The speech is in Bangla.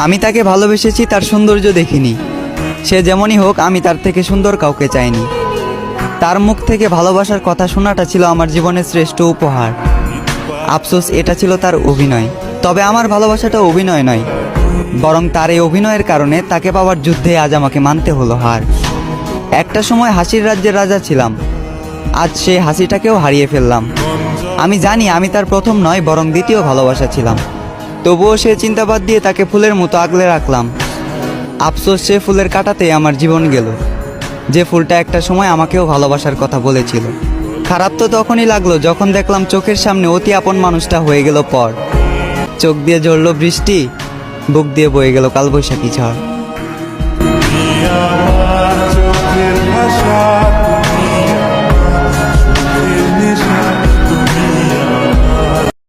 আমি তাকে ভালোবেসেছি তার সৌন্দর্য দেখিনি। সে যেমনই হোক, আমি তার থেকে সুন্দর কাউকে চাইনি। তার মুখ থেকে ভালোবাসার কথা শোনাটা ছিল আমার জীবনের শ্রেষ্ঠ উপহার। আফসোস, এটা ছিল তার অভিনয়। তবে আমার ভালোবাসাটা অভিনয় নয়, বরং তার এই অভিনয়ের কারণে তাকে পাওয়ার যুদ্ধে আজ আমাকে মানতে হলো হার। একটা সময় হাসির রাজ্যের রাজা ছিলাম, আজ সেই হাসিটাকেও হারিয়ে ফেললাম। আমি জানি আমি তার প্রথম নয়, বরং দ্বিতীয় ভালোবাসা ছিলাম। তবুও সে চিন্তাবাদ দিয়ে তাকে ফুলের মতো আগলে রাখলাম। আফসোস, সে ফুলের কাঁটাতেই আমার জীবন গেল, যে ফুলটা একটা সময় আমাকেও ভালোবাসার কথা বলেছিল। খারাপ তো তখনই লাগলো যখন দেখলাম চোখের সামনে অতি আপন মানুষটা হয়ে গেল পর। চোখ দিয়ে ঝরল বৃষ্টি, বুক দিয়ে বয়ে গেল কালবৈশাখী ঝড়।